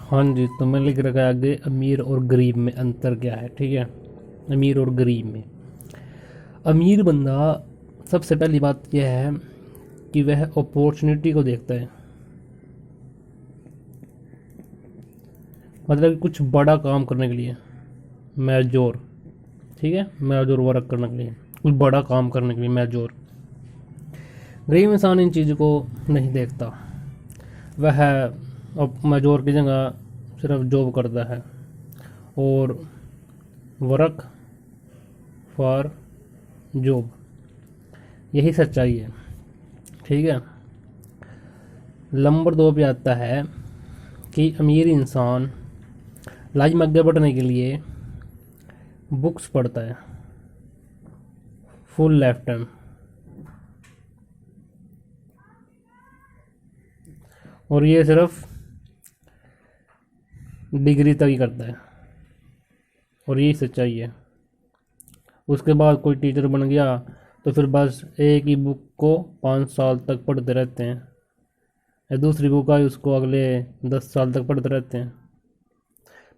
हाँ जी, तो मैंने लिख रखा है आगे अमीर और गरीब में अंतर क्या है। ठीक है, अमीर और गरीब में। अमीर बंदा, सबसे पहली बात यह है कि वह अपॉर्चुनिटी को देखता है। मतलब कि कुछ बड़ा काम करने के लिए, मेजोर, ठीक है, मेजोर वर्क करने के लिए, कुछ बड़ा काम करने के लिए मेजोर। गरीब इंसान इन चीज़ों को नहीं देखता। वह अब मेजोर की जगह सिर्फ जॉब करता है और वर्क फॉर जॉब, यही सच्चाई है। ठीक है। नंबर 2 पे आता है कि अमीर इंसान लाइफ में आगे बढ़ने के लिए बुक्स पढ़ता है फुल लाइफ टाइम, और ये सिर्फ डिग्री तक ही करता है, और यही सच्चाई है। उसके बाद कोई टीचर बन गया तो फिर बस एक ही बुक को 5 साल तक पढ़ते रहते हैं, या दूसरी बुक आई उसको अगले 10 साल तक पढ़ते रहते हैं।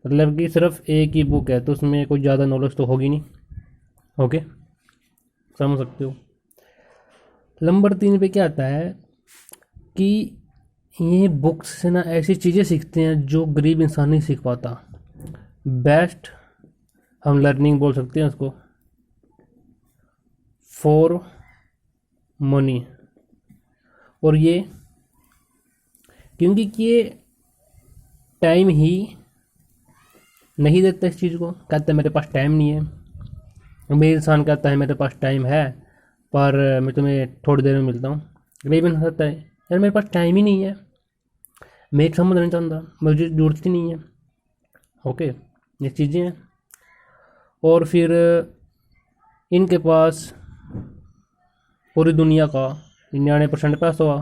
मतलब कि सिर्फ एक ही बुक है तो उसमें कोई ज़्यादा नॉलेज तो होगी नहीं। ओके, समझ सकते हो। नंबर 3 पे क्या आता है कि ये बुक्स से ना ऐसी चीज़ें सीखते हैं जो गरीब इंसान नहीं सीख पाता। बेस्ट हम लर्निंग बोल सकते हैं उसको, फॉर मनी। और ये क्योंकि ये टाइम ही नहीं देता इस चीज़ को, कहता है मेरे पास टाइम नहीं है। अमीर इंसान कहता है मेरे पास टाइम है पर मैं तुम्हें थोड़ी देर में मिलता हूँ। गरीब इंसान कहता है यार मेरे पास टाइम ही नहीं है, मैं एक समझ नहीं चाहता, मुझे जरूरत ही नहीं है। ओके, ये चीज़ें हैं। और फिर इनके पास पूरी दुनिया का 99% पैसा हुआ,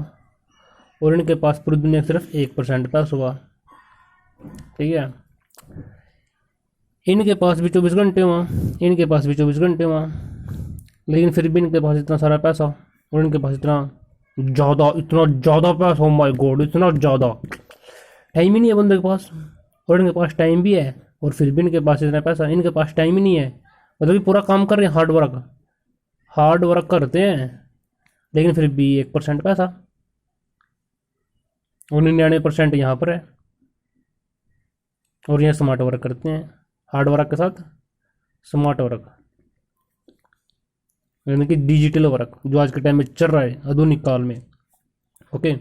और इनके पास पूरी दुनिया का सिर्फ 1% पैसा हुआ। ठीक है, इनके पास भी 24 घंटे हुआ, इनके पास भी 24 घंटे हुआ, लेकिन फिर भी इनके पास इतना सारा पैसा, और इनके पास इतना ज़्यादा पैसा, ओ माय गॉड, इतना ज़्यादा टाइम ही नहीं है बंदे के पास। और इनके पास टाइम भी है और फिर भी इनके पास इतना पैसा, इनके पास टाइम ही नहीं है। मतलब कि पूरा काम कर रहे हैं, हार्ड वर्क करते हैं, लेकिन फिर भी 1% पैसा, और 99% यहाँ पर है। और ये स्मार्ट वर्क करते हैं, हार्ड वर्क के साथ स्मार्ट वर्क, यानी कि डिजिटल वर्क, जो आज के टाइम में चल रहा है आधुनिक काल में। ओके,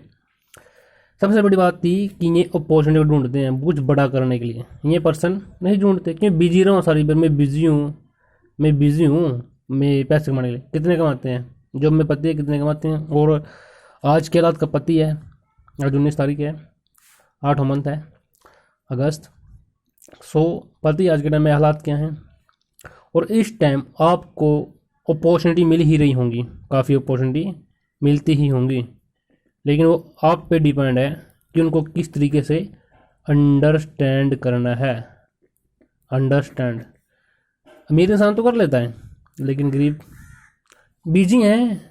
सबसे बड़ी बात थी कि ये अपॉर्चुनिटी ढूंढते हैं कुछ बड़ा करने के लिए। ये पर्सन नहीं ढूंढते क्यों, बिजी रहा हूँ सारी बार, मैं बिजी हूँ, मैं पैसे कमाने के लिए। कितने कमाते हैं जॉब में, पति है कितने कमाते हैं। और आज के रात का पति है, आज 19 तारीख है, 8वां मंथ है अगस्त। सो पति आज के टाइम में हालात क्या हैं, और इस टाइम आपको अपॉर्चुनिटी मिल ही रही होंगी, काफ़ी अपॉर्चुनिटी मिलती ही होंगी, लेकिन वो आप पे डिपेंड है कि उनको किस तरीके से अंडरस्टैंड करना है। अंडरस्टैंड अमीर इंसान तो कर लेता है, लेकिन गरीब बिजी हैं,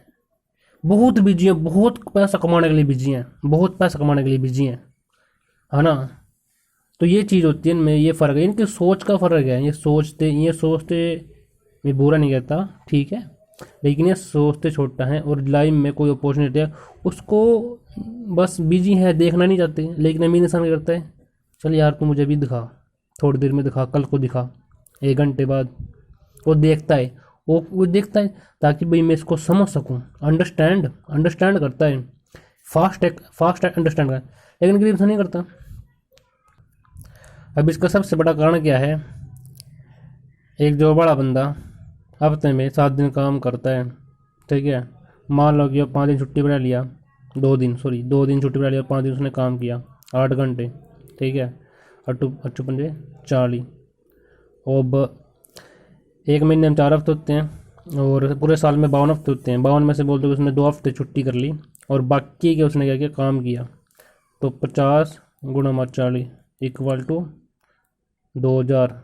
बहुत बिजी हैं, बहुत पैसा कमाने के लिए बिजी हैं, बहुत पैसा कमाने के लिए बिजी हैं, है ना। तो ये चीज़ होती है इनमें, ये फ़र्क है, इनकी सोच का फ़र्क है। ये सोचते मैं बुरा नहीं कहता, ठीक है, लेकिन ये सोचते छोटा है, और लाइफ में कोई अपॉर्चुनिटी है उसको बस बिजी है, देखना नहीं चाहते। लेकिन अमीर इंसान क्या करता है, चल यार तू मुझे अभी दिखा, थोड़ी देर में दिखा, कल को दिखा, 1 घंटे बाद। वो देखता है, वो देखता है ताकि भाई मैं इसको समझ सकूं, अंडरस्टैंड करता है, फास्ट अंडरस्टैंड करता है। लेकिन गरीब इंसान नहीं करता। अब इसका सबसे बड़ा कारण क्या है, एक जो बड़ा बंदा हफ्ते में 7 दिन काम करता है, ठीक है, मान लो कि 5 दिन छुट्टी बना लिया, 2 दिन छुट्टी बना लिया, 5 दिन उसने काम किया 8 घंटे, ठीक है, अट्ठू अट्ठू पंजे 40। और एक महीने में 4 हफ्ते होते हैं, और पूरे साल में 52 हफ्ते होते हैं। 52 में से बोलते उसने 2 हफ्ते छुट्टी कर ली, और बाकी के उसने क्या किया, काम किया। तो 50 गुणा 40 इक्वल टू 2000।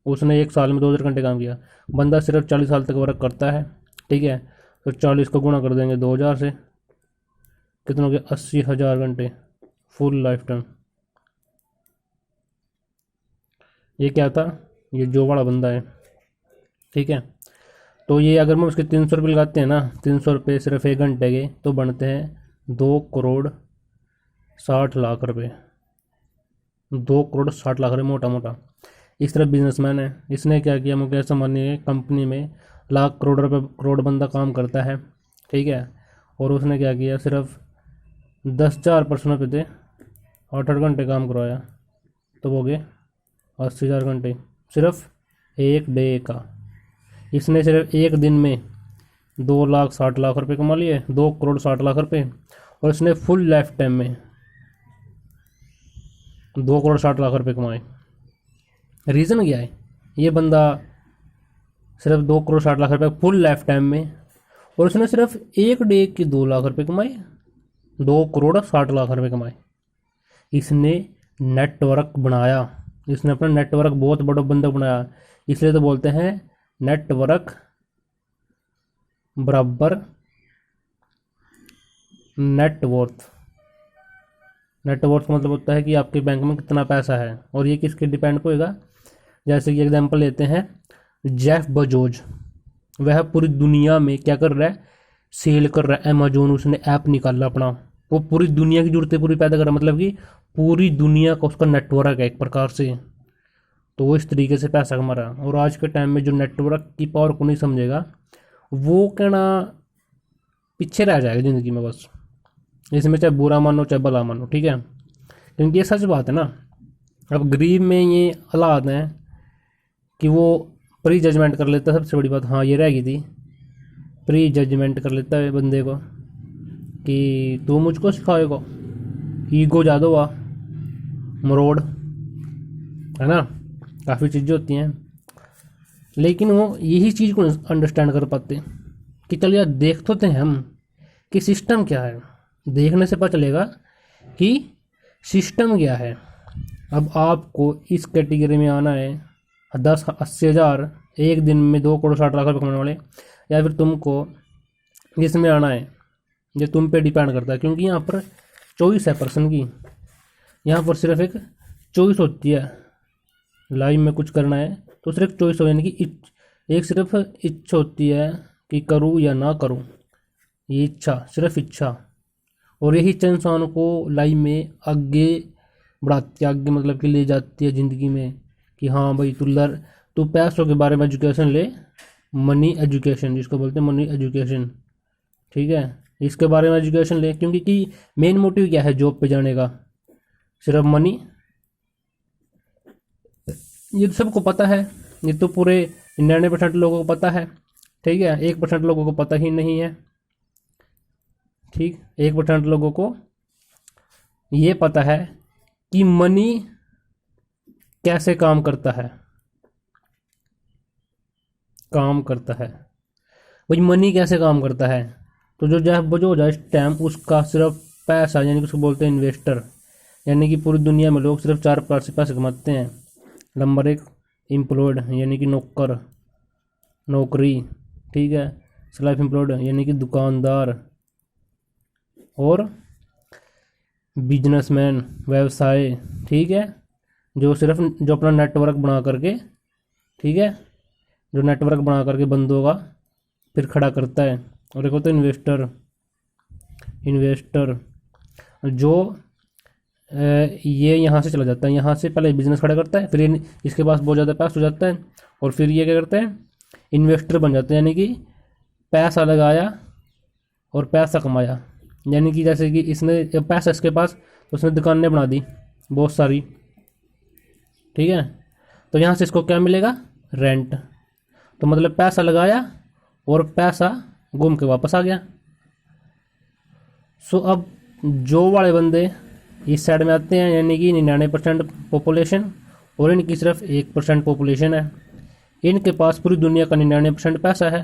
उसने एक साल में 2000 घंटे काम किया। बंदा सिर्फ 40 साल तक वर्क करता है, ठीक है, तो 40 को गुणा कर देंगे 2000 से, कितने हो गए, 80,000 घंटे फुल लाइफ टाइम। ये क्या था, ये जो वाला बंदा है, ठीक है। तो ये अगर हम उसके 300 रुपये लगाते हैं ना, 300 रुपये सिर्फ 1 घंटे के, तो बनते हैं 2 करोड़ 60 लाख रुपये। 2 करोड़ 60 लाख रुपये, मोटा मोटा। इस तरह बिजनेसमैन है, इसने क्या किया, मुकेश अंबानी ने कंपनी में लाख करोड़ रुपये, करोड़ बंदा काम करता है, ठीक है। और उसने क्या किया, सिर्फ 10,000 पर्सनों पे थे, 8-8 घंटे काम करवाया, तो वो गए 80,000 घंटे सिर्फ एक डे का। इसने सिर्फ एक दिन में 2,60,00,000 रुपये कमा लिए, 2 करोड़ 60 लाख रुपये। और इसने फुल लाइफ टाइम में 2 करोड़ 60 लाख रुपये कमाए। रीज़न क्या है, ये बंदा सिर्फ 2 करोड़ 60 लाख रुपये फुल लाइफ टाइम में, और उसने सिर्फ एक डे के 2 लाख रुपये कमाए, 2 करोड़ 60 लाख रुपये कमाए। इसने नेटवर्क बनाया, इसने अपना नेटवर्क बहुत बड़ा बंदा बनाया। इसलिए तो बोलते हैं नेटवर्क बराबर नेटवर्थ। नेटवर्थ का मतलब होता है कि आपके बैंक में कितना पैसा है, और ये किसके डिपेंड होएगा। जैसे कि एग्जांपल लेते हैं, जेफ बेजोस, वह पूरी दुनिया में क्या कर रहा है, सेल कर रहा है। अमेजोन उसने ऐप निकाला अपना, वो पूरी दुनिया की जरूरतें पूरी पैदा कर रहा है, मतलब कि पूरी दुनिया का उसका नेटवर्क है एक प्रकार से। तो वो इस तरीके से पैसा कमा रहा है। और आज के टाइम में जो नेटवर्क की पावर को नहीं समझेगा, वो कहना पीछे रह जाएगा ज़िंदगी में बस। इसमें चाहे बुरा मानो चाहे भला मानो, ठीक है, क्योंकि ये सच बात है ना। अब गरीब में ये हालात हैं कि वो प्री जजमेंट कर लेता है, सबसे बड़ी बात। हाँ, ये रह गई थी, प्री जजमेंट कर लेता है बंदे को कि तू मुझको सिखाएगा। ईगो ज़्यादा हुआ, मरोड़, है ना, काफ़ी चीज़ें होती हैं। लेकिन वो यही चीज़ को अंडरस्टैंड कर पाते कि चल यार देख तो हैं हम कि सिस्टम क्या है। देखने से पता चलेगा कि सिस्टम क्या है। अब आपको इस कैटेगरी में आना है, 10-80 हज़ार एक दिन में 2 करोड़ 60 लाख रुपये कमाने वाले, या फिर तुमको इसमें आना है, ये तुम पे डिपेंड करता है। क्योंकि यहाँ पर चॉइस है पर्सन की, यहाँ पर सिर्फ एक चॉइस होती है। लाइफ में कुछ करना है तो सिर्फ चॉइस हो, यानी कि एक सिर्फ इच्छा होती है कि करूँ या ना करूँ। ये इच्छा, सिर्फ इच्छा, और यही इच्छा इंसान को लाइफ में आगे बढ़ाती है, आगे मतलब कि ले जाती है ज़िंदगी में। कि हाँ भाई तू पैसों के बारे में एजुकेशन ले, मनी एजुकेशन जिसको बोलते हैं, मनी एजुकेशन, ठीक है, इसके बारे में एजुकेशन ले। क्योंकि कि मेन मोटिव क्या है जॉब पे जाने का, सिर्फ मनी। ये तो सबको पता है, ये तो पूरे 99% लोगों को पता है, ठीक है। 1% लोगों को पता ही नहीं है, ठीक। 1% लोगों को ये पता है कि मनी कैसे काम करता है, भाई मनी कैसे काम करता है। तो जो जेफ बेजोस है इस टाइम, उसका सिर्फ पैसा, यानी कि उसको बोलते हैं इन्वेस्टर। यानी कि पूरी दुनिया में लोग सिर्फ 4 प्रकार से पैसे कमाते हैं। नंबर 1 एम्प्लॉयड, यानी कि नौकरी, ठीक है। सेल्फ एम्प्लॉयड यानी कि दुकानदार, और बिजनेसमैन, व्यवसाय, ठीक है, जो अपना नेटवर्क बना करके, ठीक है, जो नेटवर्क बना करके बंदों का फिर खड़ा करता है। और एक होता है इन्वेस्टर जो ये यहाँ से चला जाता है, यहाँ से पहले बिजनेस खड़ा करता है, फिर इसके पास बहुत ज़्यादा पैसा हो जाता है, और फिर ये क्या करता है, इन्वेस्टर बन जाते हैं। यानी कि पैसा लगाया और पैसा कमाया। यानी कि जैसे कि इसने जब पैसा इसके पास, तो उसने दुकानें बना दी बहुत सारी, ठीक है। तो यहाँ से इसको क्या मिलेगा, रेंट। तो मतलब पैसा लगाया और पैसा घूम के वापस आ गया। सो अब जो वाले बंदे इस साइड में आते हैं, यानी कि 99% पॉपुलेशन, और इनकी सिर्फ 1% पॉपुलेशन है। इनके पास पूरी दुनिया का 99% पैसा है,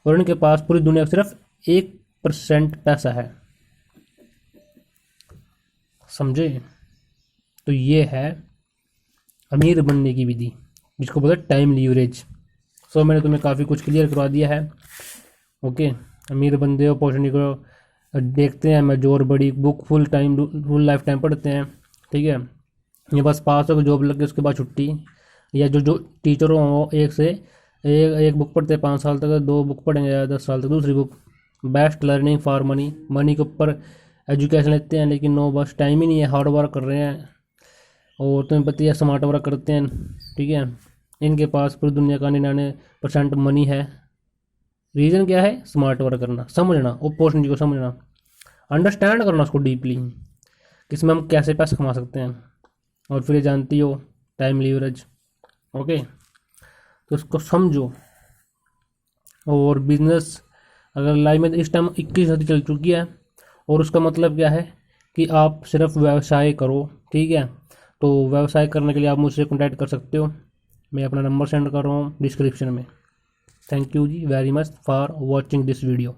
और इनके पास पूरी दुनिया का सिर्फ 1% पैसा है, समझे। तो ये है अमीर बनने की विधि, जिसको बोलते हैं टाइम लीवरेज। सो मैंने तुम्हें काफ़ी कुछ क्लियर करवा दिया है। ओके, अमीर बंदे अपॉर्चुनिटी को देखते हैं, मेजोर बड़ी बुक फुल लाइफ टाइम पढ़ते हैं, ठीक है। ये बस पास हो जॉब लग गई, उसके बाद छुट्टी, या जो जो टीचर हो एक बुक पढ़ते हैं 5 साल तक, 2 बुक पढ़ेंगे या 10 साल तक दूसरी book. Best learning for money, money के ऊपर एजुकेशन लेते हैं, लेकिन नो बस टाइम ही नहीं है, हार्ड वर्क कर रहे हैं और तुम्हें पता है स्मार्ट वर्क करते हैं, ठीक है। इनके पास पूरी दुनिया का 99% मनी है। रीज़न क्या है? स्मार्ट वर्क करना, समझना, अपॉर्चुनिटी को समझना, अंडरस्टैंड करना उसको डीपली, किसमें हम कैसे पैसे कमा सकते हैं। और फिर ये जानती हो टाइम लीवरेज, ओके, तो उसको समझो। और बिजनेस अगर लाइफ में इस टाइम 21 सदी चल चुकी है, और उसका मतलब क्या है कि आप सिर्फ व्यवसाय करो, ठीक है। तो व्यवसाय करने के लिए आप मुझसे कॉन्टैक्ट कर सकते हो, मैं अपना नंबर सेंड कर रहा हूँ डिस्क्रिप्शन में। Thank you ji very much for watching this video.